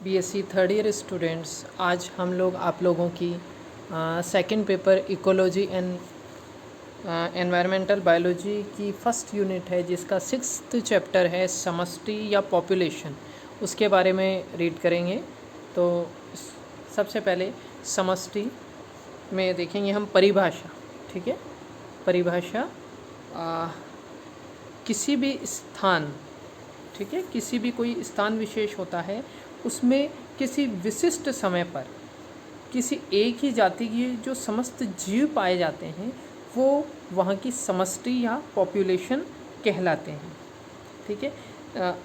BSc third year students, आज हम लोग आप लोगों की second paper ecology and environmental biology की फर्स्ट यूनिट है, जिसका 6th चैप्टर है समष्टि या पॉपुलेशन, उसके बारे में रीड करेंगे। तो सबसे पहले समष्टि में देखेंगे हम परिभाषा। ठीक है, परिभाषा किसी भी स्थान, ठीक है, किसी भी कोई स्थान विशेष होता है, उसमें किसी विशिष्ट समय पर किसी एक ही जाति के जो समस्त जीव पाए जाते हैं वो वहाँ की समष्टि या पॉपुलेशन कहलाते हैं। ठीक है,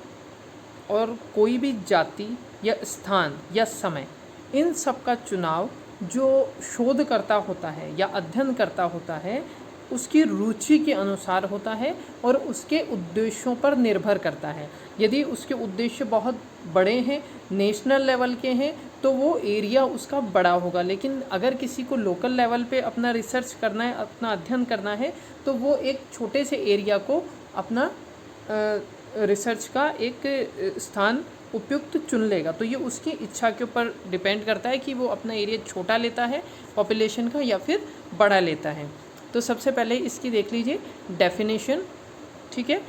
और कोई भी जाति या स्थान या समय, इन सब का चुनाव जो शोधकर्ता होता है या अध्ययन करता होता है उसकी रुचि के अनुसार होता है और उसके उद्देश्यों पर निर्भर करता है। यदि उसके उद्देश्य बहुत बड़े हैं, नेशनल लेवल के हैं, तो वो एरिया उसका बड़ा होगा। लेकिन अगर किसी को लोकल लेवल पे अपना रिसर्च करना है, अपना अध्ययन करना है, तो वो एक छोटे से एरिया को अपना रिसर्च का एक स्थान उपयुक्त चुन लेगा। तो ये उसकी इच्छा के ऊपर डिपेंड करता है कि वो अपना एरिया छोटा लेता है पॉपुलेशन का या फिर बड़ा लेता है। तो सबसे पहले इसकी देख लीजिए डेफिनेशन। ठीक है,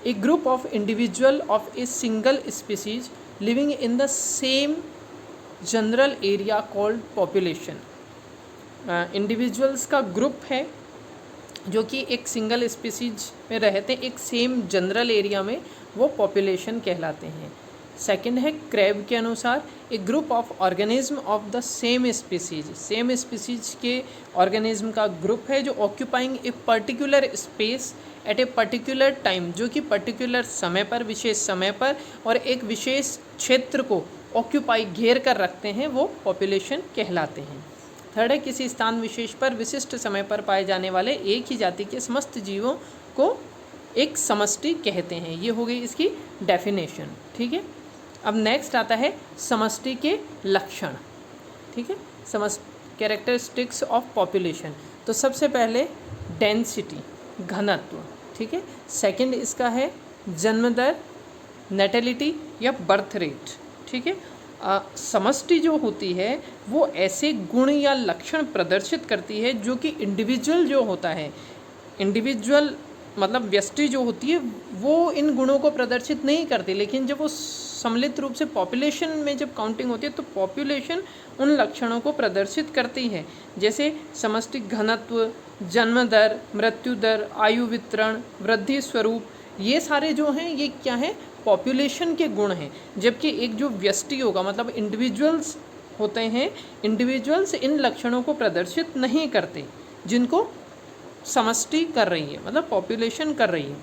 a group of individual of a single species living in the same general area called population. Individuals का ग्रुप है जो कि एक सिंगल स्पीसीज में रहते हैं, एक सेम जनरल एरिया में, वो पॉपुलेशन कहलाते हैं। सेकंड है क्रैब के अनुसार a group of organism of the same species, same species के ऑर्गेनिज्म का ग्रुप है जो occupying a particular space at a particular time, जो कि पर्टिकुलर समय पर, विशेष समय पर और एक विशेष क्षेत्र को ऑक्यूपाई घेर कर रखते हैं, वो पॉपुलेशन कहलाते हैं। थर्ड है किसी स्थान विशेष पर विशिष्ट समय पर पाए जाने वाले एक ही जाति के समस्त जीवों को एक समष्टि कहते हैं। ये हो गई इसकी डेफिनेशन। ठीक है, अब नेक्स्ट आता है समष्टि के लक्षण। ठीक है, कैरेक्टरिस्टिक्स ऑफ पॉपुलेशन। तो सबसे पहले डेंसिटी, घनत्व। ठीक है, सेकंड इसका है जन्म दर, नेटेलिटी या बर्थ रेट। ठीक है, समष्टि जो होती है वो ऐसे गुण या लक्षण प्रदर्शित करती है जो कि इंडिविजुअल जो होता है, इंडिविजुअल मतलब व्यष्टि जो होती है वो इन गुणों को प्रदर्शित नहीं करती, लेकिन जब वो सम्मिलित रूप से पॉपुलेशन में जब काउंटिंग होती है तो पॉपुलेशन उन लक्षणों को प्रदर्शित करती है। जैसे समष्टि घनत्व, जन्म दर, मृत्यु दर, आयु वितरण, वृद्धि स्वरूप, ये सारे जो हैं ये क्या हैं, पॉपुलेशन के गुण हैं। जबकि एक जो व्यष्टि होगा मतलब इंडिविजुअल्स होते हैं, इंडिविजुअल्स इन लक्षणों को प्रदर्शित नहीं करते जिनको समष्टि कर रही है, मतलब पॉपुलेशन कर रही है।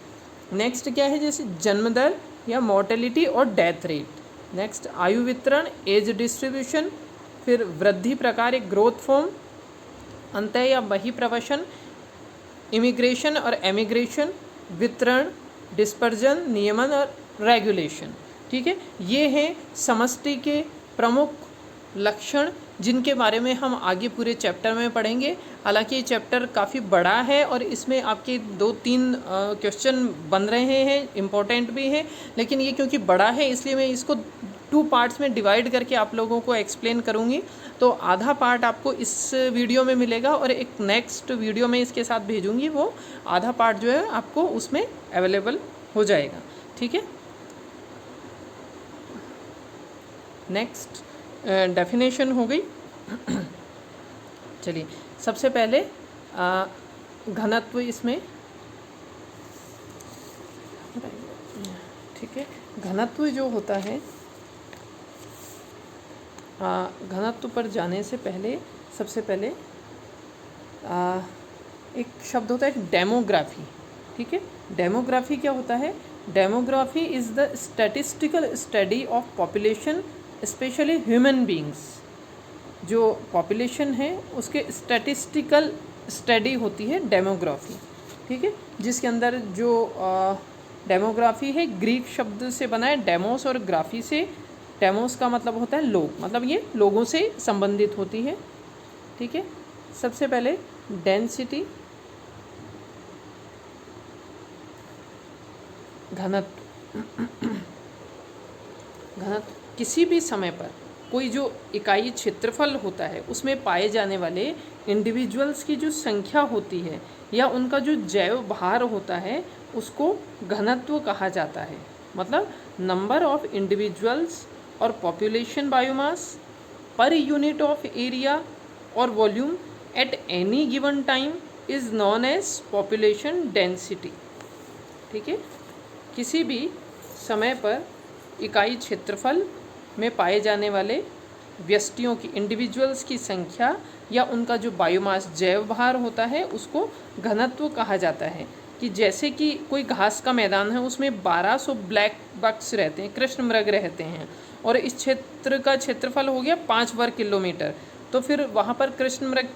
नेक्स्ट क्या है, जैसे जन्म दर या मॉर्टेलिटी और डेथ रेट। नेक्स्ट आयु वितरण, एज डिस्ट्रीब्यूशन, फिर वृद्धि प्रकार एक ग्रोथ फॉर्म, अंत या बहिप्रवसन, इमिग्रेशन और एमिग्रेशन, वितरण, डिस्पर्जन, नियमन और रेगुलेशन। ठीक है, ये हैं समष्टि के प्रमुख लक्षण जिनके बारे में हम आगे पूरे चैप्टर में पढ़ेंगे। हालांकि ये चैप्टर काफ़ी बड़ा है और इसमें आपके 2-3 क्वेश्चन बन रहे हैं, इम्पोर्टेंट भी हैं, लेकिन ये क्योंकि बड़ा है इसलिए मैं इसको 2 पार्ट्स में डिवाइड करके आप लोगों को एक्सप्लेन करूँगी। तो आधा पार्ट आपको इस वीडियो में मिलेगा और एक नेक्स्ट वीडियो में इसके साथ भेजूँगी, वो आधा पार्ट जो है आपको उसमें अवेलेबल हो जाएगा। ठीक है, नेक्स्ट डेफिनेशन हो गई। चलिए सबसे पहले घनत्व इसमें, ठीक है, घनत्व जो होता है, घनत्व पर जाने से पहले सबसे पहले एक शब्द होता है डेमोग्राफी। ठीक है, डेमोग्राफी क्या होता है, demography is the statistical study of population specially human beings. जो पॉपुलेशन है उसके स्टैटिस्टिकल स्टडी होती है डेमोग्राफी। ठीक है, जिसके अंदर जो डेमोग्राफी है ग्रीक शब्द से बना है डेमोस और ग्राफी से, डेमोस का मतलब होता है लोग, मतलब ये लोगों से संबंधित होती है। ठीक है, सबसे पहले डेंसिटी, घनत्व, घनत्व किसी भी समय पर कोई जो इकाई क्षेत्रफल होता है उसमें पाए जाने वाले इंडिविजुअल्स की जो संख्या होती है या उनका जो जैव भार होता है उसको घनत्व कहा जाता है। मतलब नंबर ऑफ इंडिविजुअल्स और population biomass per unit of area और volume at any given time is known as population density. ठीक है, किसी भी समय पर इकाई क्षेत्रफल में पाए जाने वाले व्यष्टियों की, इंडिविजुअल्स की संख्या या उनका जो बायोमास जैव भार होता है उसको घनत्व कहा जाता है। कि जैसे कि कोई घास का मैदान है उसमें 1200 ब्लैक बक्स रहते हैं, कृष्ण मृग रहते हैं, और इस क्षेत्र का क्षेत्रफल हो गया 5 वर्ग किलोमीटर, तो फिर वहाँ पर कृष्ण मृग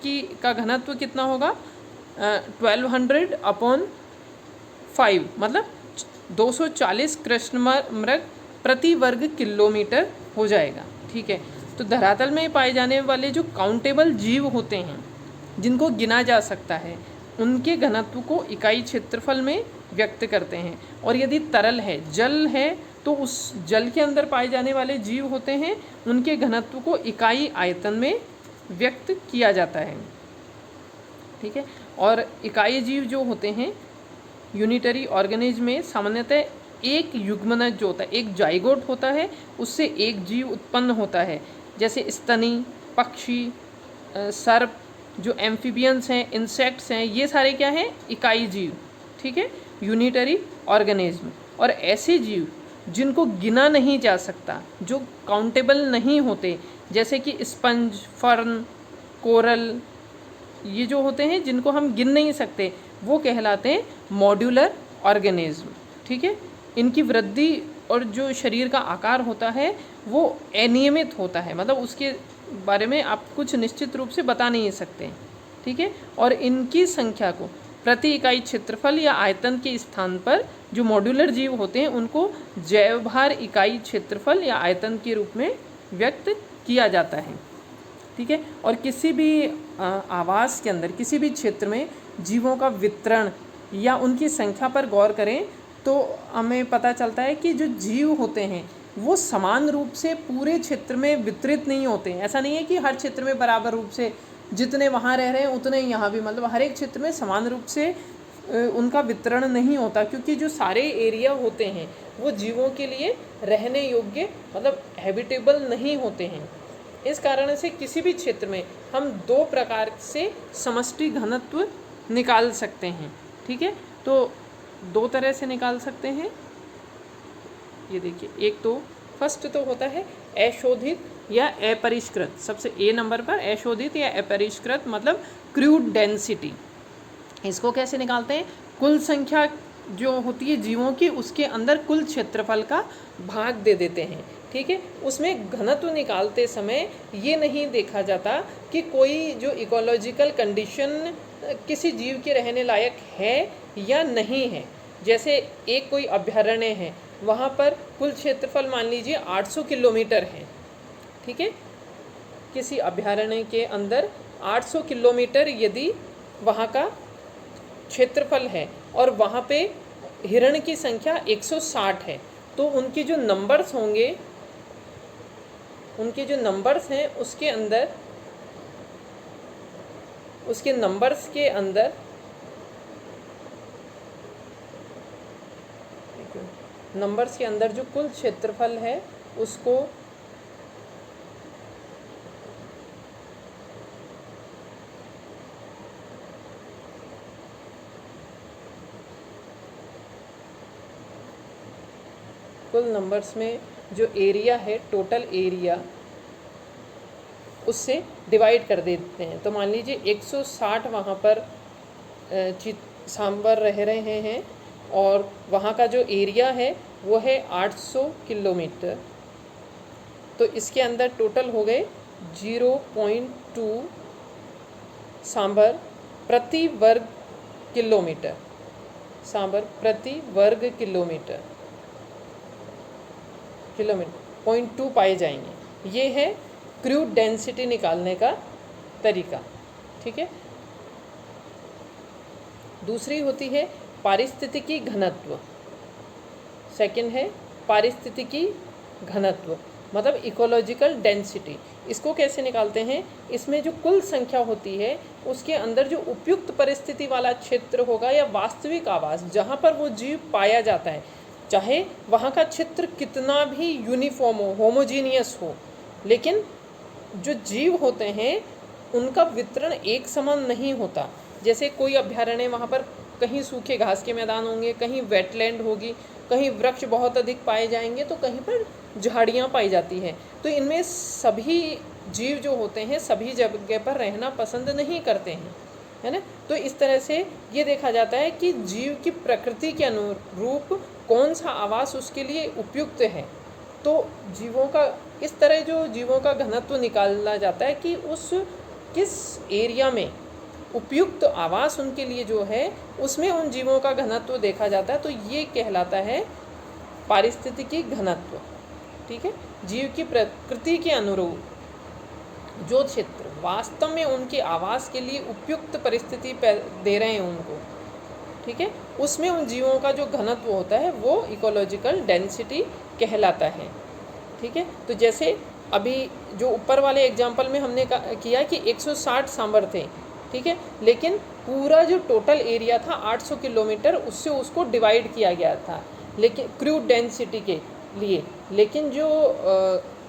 का घनत्व कितना होगा? 1200 अपॉन 5, मतलब 240 कृष्ण मृग प्रति वर्ग किलोमीटर हो जाएगा। ठीक है, तो धरातल में पाए जाने वाले जो काउंटेबल जीव होते हैं जिनको गिना जा सकता है उनके घनत्व को इकाई क्षेत्रफल में व्यक्त करते हैं। और यदि तरल है, जल है, तो उस जल के अंदर पाए जाने वाले जीव होते हैं उनके घनत्व को इकाई आयतन में व्यक्त किया जाता है। ठीक है, और इकाई जीव जो होते हैं यूनिटरी ऑर्गेनिज्म में सामान्यतः एक युग्मनज जो होता है, एक जाइगोट होता है, उससे एक जीव उत्पन्न होता है। जैसे स्तनी, पक्षी, सर्प, जो एम्फीबियंस हैं, इंसेक्ट्स हैं, ये सारे क्या हैं? इकाई जीव। ठीक है, यूनिटरी ऑर्गेनिज्म। और ऐसे जीव जिनको गिना नहीं जा सकता, जो काउंटेबल नहीं होते, जैसे कि स्पंज, फर्न, कोरल, ये जो होते हैं जिनको हम गिन नहीं सकते, वो कहलाते हैं मॉड्यूलर ऑर्गेनिज्म। ठीक है, इनकी वृद्धि और जो शरीर का आकार होता है वो अनियमित होता है, मतलब उसके बारे में आप कुछ निश्चित रूप से बता नहीं सकते। ठीक है, और इनकी संख्या को प्रति इकाई क्षेत्रफल या आयतन के स्थान पर जो मॉड्यूलर जीव होते हैं उनको जैवभार इकाई क्षेत्रफल या आयतन के रूप में व्यक्त किया जाता है। ठीक है, और किसी भी आवास के अंदर, किसी भी क्षेत्र में जीवों का वितरण या उनकी संख्या पर गौर करें तो हमें पता चलता है कि जो जीव होते हैं वो समान रूप से पूरे क्षेत्र में वितरित नहीं होते हैं। ऐसा नहीं है कि हर क्षेत्र में बराबर रूप से जितने वहाँ रह रहे हैं उतने ही यहाँ भी, मतलब हर एक क्षेत्र में समान रूप से उनका वितरण नहीं होता, क्योंकि जो सारे एरिया होते हैं वो जीवों के लिए रहने योग्य, मतलब हैबिटेबल नहीं होते हैं। इस कारण से किसी भी क्षेत्र में हम 2 प्रकार से समष्टि घनत्व निकाल सकते हैं। ठीक है, तो 2 तरह से निकाल सकते हैं। ये देखिए, एक तो फर्स्ट तो होता है अशोधित या अपरिष्कृत। सबसे ए नंबर पर अशोधित या अपरिष्कृत, मतलब क्रूड डेंसिटी। इसको कैसे निकालते हैं? कुल संख्या जो होती है जीवों की उसके अंदर कुल क्षेत्रफल का भाग दे देते हैं। ठीक है, उसमें घनत्व निकालते समय ये नहीं देखा जाता कि कोई जो इकोलॉजिकल कंडीशन किसी जीव के रहने लायक है या नहीं है। जैसे एक कोई अभयारण्य है, वहाँ पर कुल क्षेत्रफल मान लीजिए 800 किलोमीटर है। ठीक है, किसी अभयारण्य के अंदर 800 किलोमीटर यदि वहाँ का क्षेत्रफल है और वहाँ पे हिरण की संख्या 160 है, तो उनके जो नंबर्स होंगे, उनके जो नंबर्स हैं उसके अंदर, उसके नंबर्स के अंदर नंबर्स के अंदर जो कुल क्षेत्रफल है उसको कुल नंबर्स में जो एरिया है, टोटल एरिया, उससे डिवाइड कर देते हैं। तो मान लीजिए 160 वहाँ पर सांभर रह रहे हैं और वहाँ का जो एरिया है वो है 800 किलोमीटर, तो इसके अंदर टोटल हो गए 0.2 सांभर प्रति वर्ग किलोमीटर, सांभर प्रति वर्ग किलोमीटर 0.2 पाए जाएंगे। ये है क्रूड डेंसिटी निकालने का तरीका। ठीक है, दूसरी होती है पारिस्थितिकी घनत्व। सेकंड है पारिस्थितिकी घनत्व। मतलब इकोलॉजिकल डेंसिटी। इसको कैसे निकालते हैं? इसमें जो कुल संख्या होती है उसके अंदर जो उपयुक्त परिस्थिति वाला क्षेत्र होगा या वास्तविक आवास जहाँ पर वो जीव पाया जाता है, चाहे वहाँ का क्षेत्र कितना भी यूनिफॉर्म हो, होमोजीनियस हो, लेकिन जो जीव होते हैं उनका वितरण एक समान नहीं होता। जैसे कोई अभ्यारण्य, वहाँ पर कहीं सूखे घास के मैदान होंगे, कहीं वेटलैंड होगी, कहीं वृक्ष बहुत अधिक पाए जाएंगे, तो कहीं पर झाड़ियाँ पाई जाती हैं। तो इनमें सभी जीव जो होते हैं सभी जगह पर रहना पसंद नहीं करते हैं, है ना। तो इस तरह से ये देखा जाता है कि जीव की प्रकृति के अनुरूप कौन सा आवास उसके लिए उपयुक्त है। तो जीवों का इस तरह जो जीवों का घनत्व निकाला जाता है कि उस किस एरिया में उपयुक्त आवास उनके लिए जो है उसमें उन जीवों का घनत्व देखा जाता है। तो ये कहलाता है पारिस्थितिकी घनत्व। ठीक है, जीव की प्रकृति के अनुरूप जो क्षेत्र वास्तव में उनके आवास के लिए उपयुक्त परिस्थिति दे रहे हैं उनको, ठीक है, उसमें उन जीवों का जो घनत्व होता है वो इकोलॉजिकल डेंसिटी कहलाता है। ठीक है, तो जैसे अभी जो ऊपर वाले एग्जाम्पल में हमने किया कि 160 सांभर थे, ठीक है, लेकिन पूरा जो टोटल एरिया था 800 किलोमीटर, उससे उसको डिवाइड किया गया था लेकिन क्रूड डेंसिटी के लिए। लेकिन जो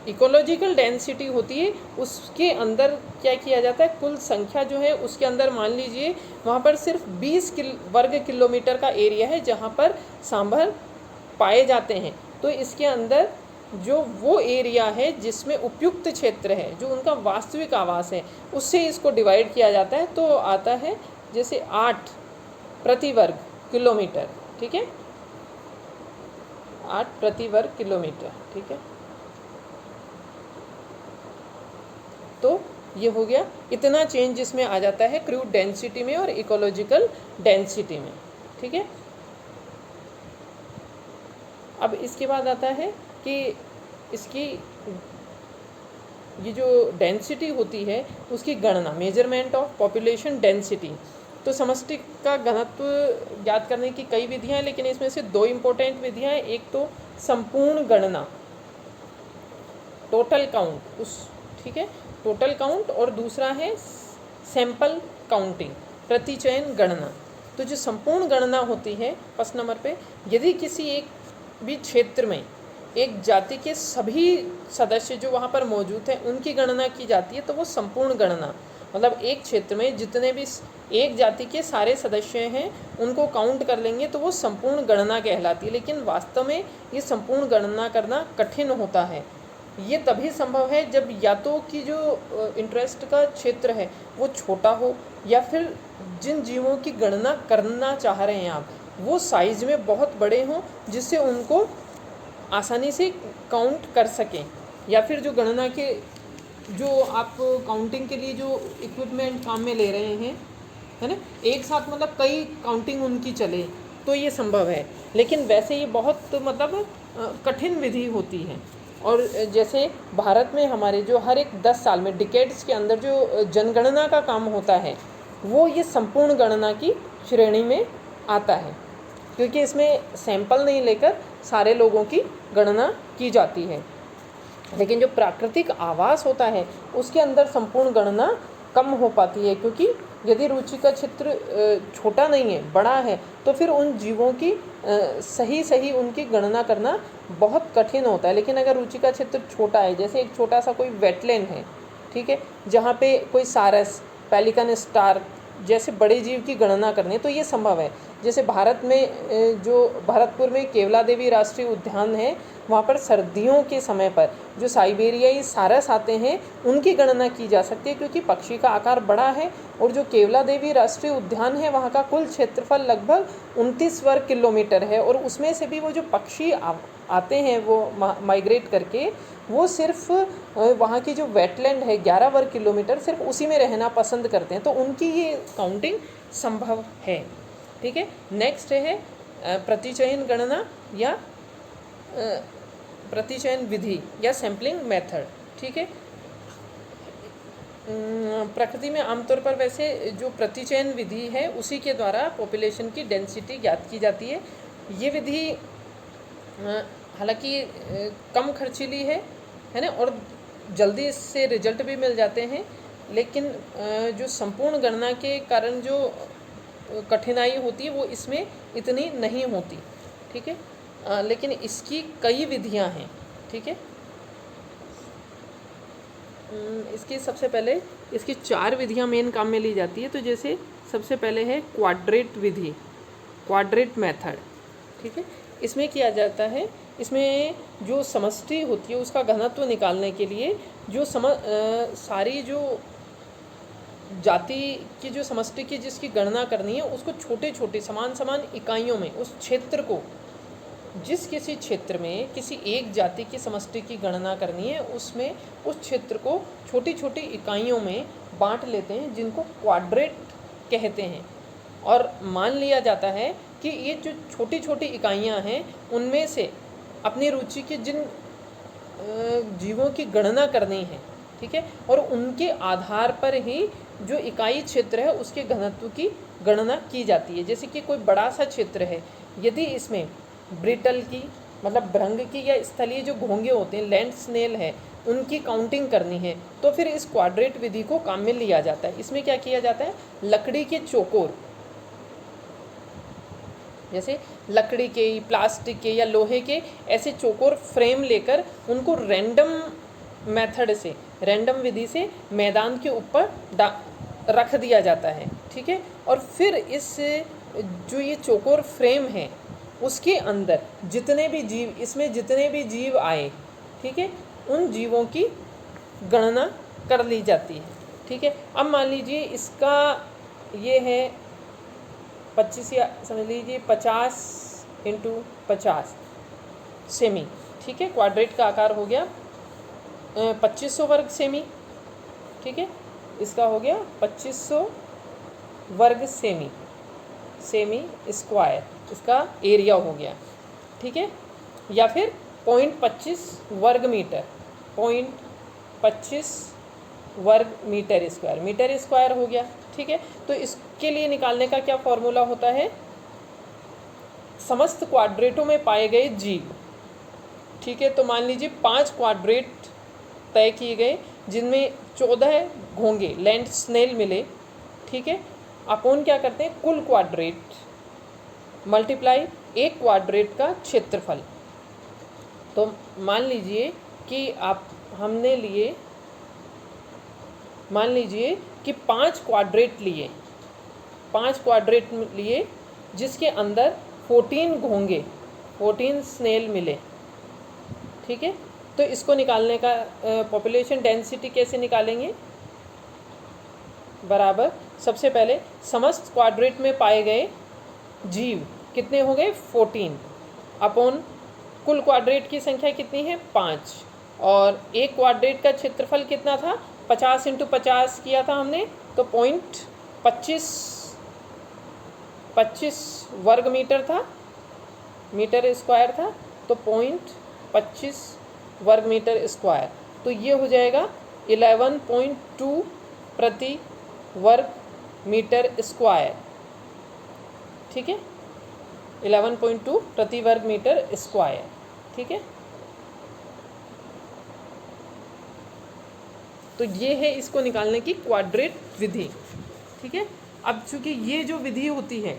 इकोलॉजिकल डेंसिटी होती है उसके अंदर क्या किया जाता है, कुल संख्या जो है उसके अंदर मान लीजिए वहाँ पर सिर्फ 20 वर्ग किलोमीटर का एरिया है जहाँ पर सांभर पाए जाते हैं। तो इसके अंदर जो वो एरिया है जिसमें उपयुक्त क्षेत्र है, जो उनका वास्तविक आवास है, उससे इसको डिवाइड किया जाता है। तो आता है जैसे 8 प्रति वर्ग किलोमीटर। ठीक है, 8 प्रति वर्ग किलोमीटर। ठीक है, तो ये हो गया, इतना चेंज इसमें आ जाता है क्रूड डेंसिटी में और इकोलॉजिकल डेंसिटी में। ठीक है, अब इसके बाद आता है कि इसकी ये जो डेंसिटी होती है उसकी गणना, मेजरमेंट ऑफ पॉपुलेशन डेंसिटी। तो समष्टि का घनत्व ज्ञात करने की कई विधियां हैं, लेकिन इसमें से 2 इम्पोर्टेंट विधियां हैं। एक तो संपूर्ण गणना, टोटल काउंट, उस ठीक है टोटल काउंट, और दूसरा है सैंपल काउंटिंग, प्रतिचयन गणना। तो जो संपूर्ण गणना होती है फर्स्ट नंबर पे, यदि किसी एक भी क्षेत्र में एक जाति के सभी सदस्य जो वहाँ पर मौजूद हैं उनकी गणना की जाती है तो वो संपूर्ण गणना, मतलब एक क्षेत्र में जितने भी एक जाति के सारे सदस्य हैं उनको काउंट कर लेंगे तो वो संपूर्ण गणना कहलाती है। लेकिन वास्तव में ये संपूर्ण गणना करना कठिन होता है। ये तभी संभव है जब या तो कि जो इंटरेस्ट का क्षेत्र है वो छोटा हो, या फिर जिन जीवों की गणना करना चाह रहे हैं आप वो साइज़ में बहुत बड़े हों जिससे उनको आसानी से काउंट कर सकें, या फिर जो गणना के जो आप काउंटिंग के लिए जो इक्विपमेंट काम में ले रहे हैं, है ना, एक साथ मतलब कई काउंटिंग उनकी चले तो ये संभव है। लेकिन वैसे ये बहुत मतलब कठिन विधि होती है। और जैसे भारत में हमारे जो हर एक 10 साल में डिकेड्स के अंदर जो जनगणना का काम होता है वो ये संपूर्ण गणना की श्रेणी में आता है, क्योंकि इसमें सैंपल नहीं लेकर सारे लोगों की गणना की जाती है। लेकिन जो प्राकृतिक आवास होता है उसके अंदर संपूर्ण गणना कम हो पाती है, क्योंकि यदि रुचि का क्षेत्र छोटा नहीं है, बड़ा है, तो फिर उन जीवों की सही उनकी गणना करना बहुत कठिन होता है। लेकिन अगर रुचि का क्षेत्र छोटा है, जैसे एक छोटा सा कोई वेटलैंड है, ठीक है, जहाँ पे कोई सारस, पेलिकन, स्टार्क जैसे बड़े जीव की गणना करनी है तो ये संभव है। जैसे भारत में जो भरतपुर में केवला देवी राष्ट्रीय उद्यान है, वहाँ पर सर्दियों के समय पर जो साइबेरियाई सारस आते हैं उनकी गणना की जा सकती है, क्योंकि पक्षी का आकार बड़ा है। और जो केवला देवी राष्ट्रीय उद्यान है वहाँ का कुल क्षेत्रफल लगभग 29 वर्ग किलोमीटर है, और उसमें से भी वो जो पक्षी आते हैं वो माइग्रेट करके, वो सिर्फ वहाँ की जो वेटलैंड है 11 वर्ग किलोमीटर, सिर्फ उसी में रहना पसंद करते हैं, तो उनकी ये काउंटिंग संभव है। ठीक है, नेक्स्ट है प्रतिचयन गणना या प्रतिचयन विधि या सैम्पलिंग मेथड। ठीक है, प्रकृति में आमतौर पर वैसे जो प्रतिचयन विधि है उसी के द्वारा पॉपुलेशन की डेंसिटी ज्ञात की जाती है। ये विधि हालांकि कम खर्चीली है है ना, और जल्दी इससे रिजल्ट भी मिल जाते हैं। लेकिन जो संपूर्ण गणना के कारण जो कठिनाई होती है वो इसमें इतनी नहीं होती, ठीक है। लेकिन इसकी कई विधियां हैं, ठीक है। इसकी सबसे पहले इसकी 4 विधियां मेन काम में ली जाती है। तो जैसे सबसे पहले है क्वाड्रेट विधि, क्वाड्रेट मेथड, ठीक है। इसमें किया जाता है, इसमें जो समष्टि होती है उसका घनत्व निकालने के लिए जो सारी जो जाति की जो समष्टि की जिसकी गणना करनी है उसको छोटे छोटे समान समान इकाइयों में, उस क्षेत्र को, जिस किसी क्षेत्र में किसी एक जाति की समष्टि की गणना करनी है उसमें उस क्षेत्र को छोटी छोटी इकाइयों में बांट लेते हैं, जिनको क्वाड्रेट कहते हैं। और मान लिया जाता है कि ये जो छोटी छोटी इकाइयां हैं उनमें से अपनी रुचि के जिन जीवों की गणना करनी है, ठीक है, और उनके आधार पर ही जो इकाई क्षेत्र है उसके घनत्व की गणना की जाती है। जैसे कि कोई बड़ा सा क्षेत्र है, यदि इसमें ब्रिटल की मतलब भृंग की या स्थलीय जो घोंगे होते हैं, लैंड स्नेल है, उनकी काउंटिंग करनी है तो फिर इस क्वाड्रेट विधि को काम में लिया जाता है। इसमें क्या किया जाता है, लकड़ी के चौकोर, जैसे लकड़ी के, प्लास्टिक के या लोहे के ऐसे चौकोर फ्रेम लेकर उनको रैंडम मेथड से, रैंडम विधि से मैदान के ऊपर रख दिया जाता है, ठीक है। और फिर इस जो ये चौकोर फ्रेम है उसके अंदर जितने भी जीव, इसमें जितने भी जीव आए, ठीक है, उन जीवों की गणना कर ली जाती है, ठीक है। अब मान लीजिए इसका ये है 25 या समझ लीजिए 50 × 50 सेमी, ठीक है। क्वाड्रेट का आकार हो गया 2500 वर्ग सेमी, ठीक है। इसका हो गया 2500 वर्ग सेमी, सेमी स्क्वायर इसका एरिया हो गया, ठीक है। या फिर 0.25 वर्ग मीटर, 0.25 वर्ग मीटर स्क्वायर, मीटर स्क्वायर हो गया, ठीक है। तो इसके लिए निकालने का क्या फॉर्मूला होता है, समस्त क्वाड्रेटों में पाए गए जीव, ठीक है। तो मान लीजिए 5 क्वाड्रेट तय किए गए जिनमें 14 घोंगे लैंड स्नेल मिले, ठीक है। अपन क्या करते हैं, कुल क्वाड्रेट मल्टीप्लाई एक क्वाड्रेट का क्षेत्रफल। तो मान लीजिए कि हमने लिए, मान लीजिए कि 5 क्वाड्रेट लिए, 5 क्वाड्रेट लिए जिसके अंदर 14 घोंगे, 14 स्नेल मिले, ठीक है। तो इसको निकालने का पॉपुलेशन डेंसिटी कैसे निकालेंगे, बराबर सबसे पहले समस्त क्वाड्रेट में पाए गए जीव कितने हो गए 14 अपॉन कुल क्वाड्रेट की संख्या कितनी है 5, और एक क्वाड्रेट का क्षेत्रफल कितना था 50 × 50 किया था हमने, तो 0.25 वर्ग मीटर था, मीटर स्क्वायर था, तो 0.25 वर्ग मीटर स्क्वायर। तो ये हो जाएगा 11.2 प्रति वर्ग मीटर स्क्वायर, ठीक है, 11.2 प्रति वर्ग मीटर स्क्वायर, ठीक है। तो ये है इसको निकालने की क्वाड्रेट विधि, ठीक है। अब चूंकि ये जो विधि होती है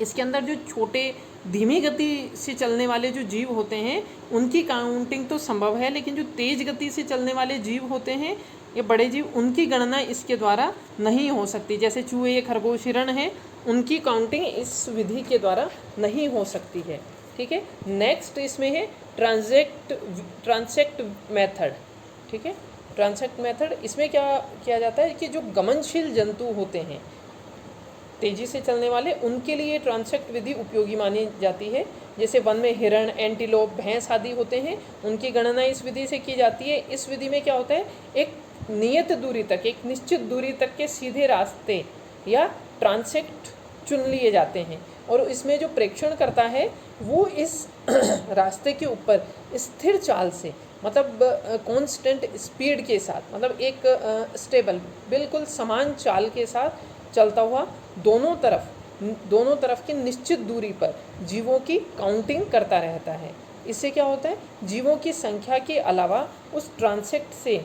इसके अंदर जो छोटे धीमी गति से चलने वाले जो जीव होते हैं उनकी काउंटिंग तो संभव है, लेकिन जो तेज गति से चलने वाले जीव होते हैं ये बड़े जीव, उनकी गणना इसके द्वारा नहीं हो सकती। जैसे चूहे या खरगोश हिरण है, उनकी काउंटिंग इस विधि के द्वारा नहीं हो सकती है, ठीक है। नेक्स्ट इसमें है ट्रांसेक्ट मेथड, ठीक है। ट्रांसेक्ट मेथड, इसमें क्या किया जाता है कि जो गमनशील जंतु होते हैं तेजी से चलने वाले, उनके लिए ट्रांसेक्ट विधि उपयोगी मानी जाती है। जैसे वन में हिरण, एंटीलोप, भैंस आदि होते हैं, उनकी गणना इस विधि से की जाती है। इस विधि में क्या होता है, एक नियत दूरी तक, एक निश्चित दूरी तक के सीधे रास्ते या ट्रांसेक्ट चुन लिए जाते हैं, और इसमें जो प्रेक्षण करता है वो इस रास्ते के ऊपर स्थिर चाल से, मतलब कांस्टेंट स्पीड के साथ, मतलब एक स्टेबल बिल्कुल समान चाल के साथ चलता हुआ दोनों तरफ की निश्चित दूरी पर जीवों की काउंटिंग करता रहता है। इससे क्या होता है, जीवों की संख्या के अलावा उस ट्रांसेक्ट से,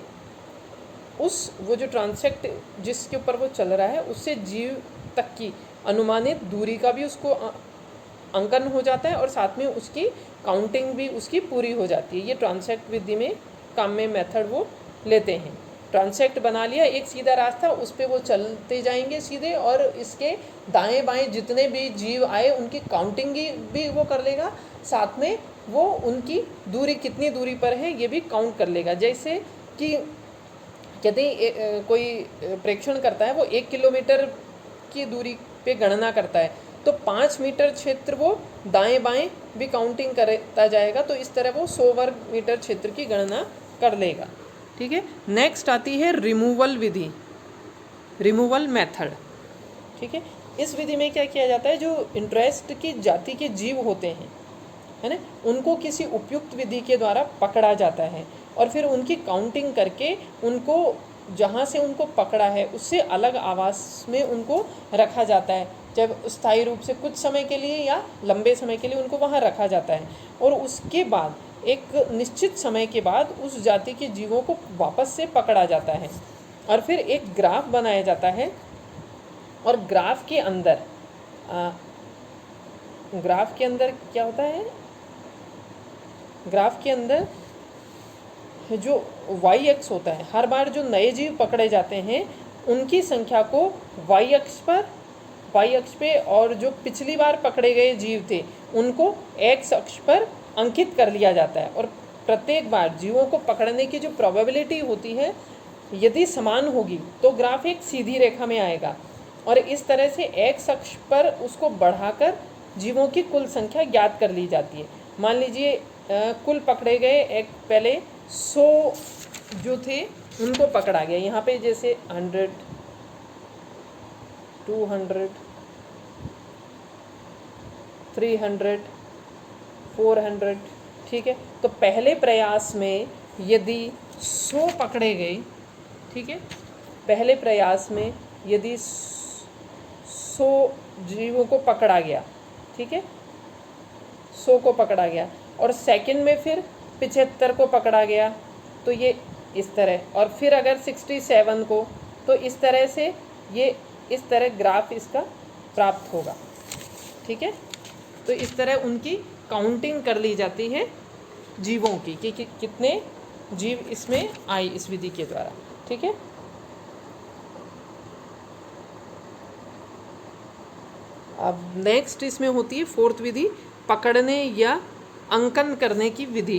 वो जो ट्रांसेक्ट जिसके ऊपर वो चल रहा है उससे जीव तक की अनुमानित दूरी का भी उसको अंकन हो जाता है और साथ में उसकी काउंटिंग भी उसकी पूरी हो जाती है। ये ट्रांसेक्ट विधि में काम में मेथड वो लेते हैं। ट्रांसेक्ट बना लिया, एक सीधा रास्ता, उस पर वो चलते जाएंगे सीधे, और इसके दाएं बाएं जितने भी जीव आए उनकी काउंटिंग भी वो कर लेगा, साथ में वो उनकी दूरी कितनी दूरी पर है ये भी काउंट कर लेगा। जैसे कि यदि कोई प्रेक्षण करता है, वो 1 किलोमीटर की दूरी पे गणना करता है, तो 5 मीटर क्षेत्र वो दाएं बाएं भी काउंटिंग करता जाएगा, तो इस तरह वो 100 वर्ग मीटर क्षेत्र की गणना कर लेगा। ठीक है। नेक्स्ट आती है रिमूवल विधि, रिमूवल मेथड। ठीक है। इस विधि में क्या किया जाता है, जो इंटरेस्ट की जाति के जीव होते हैं, है ना, उनको किसी उपयुक्त विधि के द्वारा पकड़ा जाता है और फिर उनकी काउंटिंग करके उनको जहाँ से उनको पकड़ा है उससे अलग आवास में उनको रखा जाता है, जब स्थायी रूप से कुछ समय के लिए या लंबे समय के लिए उनको वहाँ रखा जाता है। और उसके बाद एक निश्चित समय के बाद उस जाति के जीवों को वापस से पकड़ा जाता है और फिर एक ग्राफ बनाया जाता है। और ग्राफ के अंदर क्या होता है, ग्राफ के अंदर जो वाई अक्ष होता है, हर बार जो नए जीव पकड़े जाते हैं उनकी संख्या को वाई अक्ष पे और जो पिछली बार पकड़े गए जीव थे उनको एक्स अक्ष पर अंकित कर लिया जाता है। और प्रत्येक बार जीवों को पकड़ने की जो प्रोबेबिलिटी होती है यदि समान होगी तो ग्राफ एक सीधी रेखा में आएगा और इस तरह से एक्स अक्ष पर उसको बढ़ाकर जीवों की कुल संख्या ज्ञात कर ली जाती है। मान लीजिए कुल पकड़े गए एक पहले 100 जो थे उनको पकड़ा गया, यहाँ पे जैसे 100, 200, 300, 400। ठीक है। तो पहले प्रयास में यदि 100 पकड़े गए, ठीक है, पहले प्रयास में यदि 100 जीवों को पकड़ा गया, ठीक है, 100 को पकड़ा गया और सेकंड में फिर 75 को पकड़ा गया, तो ये इस तरह, और फिर अगर 67 को, तो इस तरह से ये इस तरह ग्राफ इसका प्राप्त होगा। ठीक है। तो इस तरह उनकी काउंटिंग कर ली जाती है जीवों की कि कितने जीव इसमें आए इस विधि के द्वारा। ठीक है। अब नेक्स्ट इसमें होती है फोर्थ विधि, पकड़ने या अंकन करने की विधि,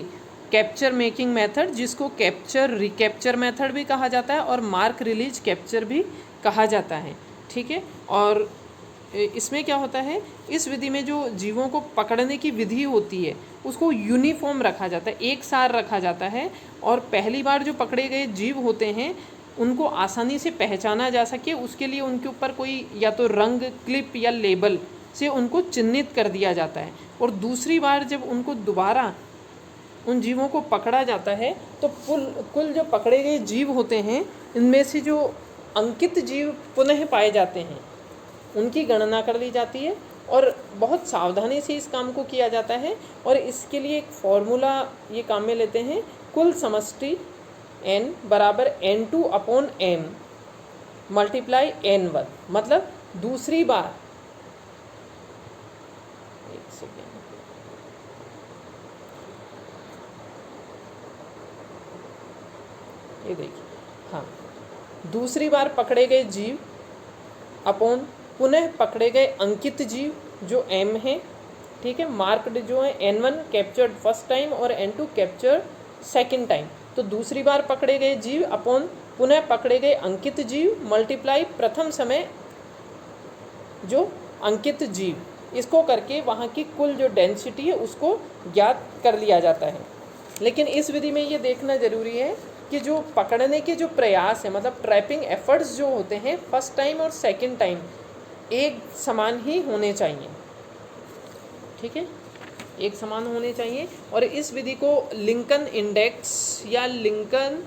कैप्चर मेकिंग मेथड, जिसको कैप्चर रिकैप्चर मेथड भी कहा जाता है और मार्क रिलीज कैप्चर भी कहा जाता है। ठीक है। और इसमें क्या होता है, इस विधि में जो जीवों को पकड़ने की विधि होती है उसको यूनिफॉर्म रखा जाता है, एक सार रखा जाता है और पहली बार जो पकड़े गए जीव होते हैं उनको आसानी से पहचाना जा सके उसके लिए उनके ऊपर कोई या तो रंग, क्लिप या लेबल से उनको चिन्हित कर दिया जाता है। और दूसरी बार जब उनको दोबारा उन जीवों को पकड़ा जाता है तो कुल जो पकड़े गए जीव होते हैं इनमें से जो अंकित जीव पुनः पाए जाते हैं उनकी गणना कर ली जाती है और बहुत सावधानी से इस काम को किया जाता है। और इसके लिए एक फॉर्मूला ये काम में लेते हैं, कुल समष्टि n बराबर n2 upon m multiply n1, मतलब दूसरी बार, एक सेकेंड, ये देखिए, हाँ, दूसरी बार पकड़े गए जीव अपॉन पुनः पकड़े गए अंकित जीव जो m है। ठीक है। मार्क्ड जो है n1 कैप्चर्ड फर्स्ट टाइम और n2 कैप्चर्ड सेकंड टाइम, तो दूसरी बार पकड़े गए जीव अपॉन पुनः पकड़े गए अंकित जीव मल्टीप्लाई प्रथम समय जो अंकित जीव, इसको करके वहाँ की कुल जो डेंसिटी है उसको ज्ञात कर लिया जाता है। लेकिन इस विधि में ये देखना ज़रूरी है कि जो पकड़ने के जो प्रयास है, मतलब ट्रैपिंग एफर्ट्स जो होते हैं फर्स्ट टाइम और सेकंड टाइम एक समान ही होने चाहिए। ठीक है, एक समान होने चाहिए। और इस विधि को लिंकन इंडेक्स या लिंकन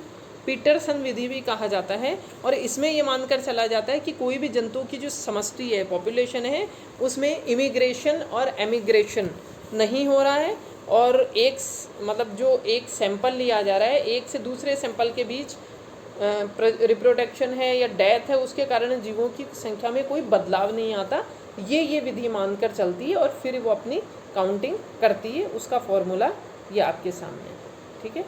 पीटरसन विधि भी कहा जाता है। और इसमें ये मानकर चला जाता है कि कोई भी जंतु की जो समष्टि है, पॉपुलेशन है, उसमें इमिग्रेशन और एमिग्रेशन नहीं हो रहा है और मतलब जो एक सैंपल लिया जा रहा है, एक से दूसरे सैंपल के बीच रिप्रोडक्शन है या डेथ है, उसके कारण जीवों की संख्या में कोई बदलाव नहीं आता, ये विधि मानकर चलती है और फिर वो अपनी काउंटिंग करती है। उसका फॉर्मूला ये आपके सामने है। ठीक है।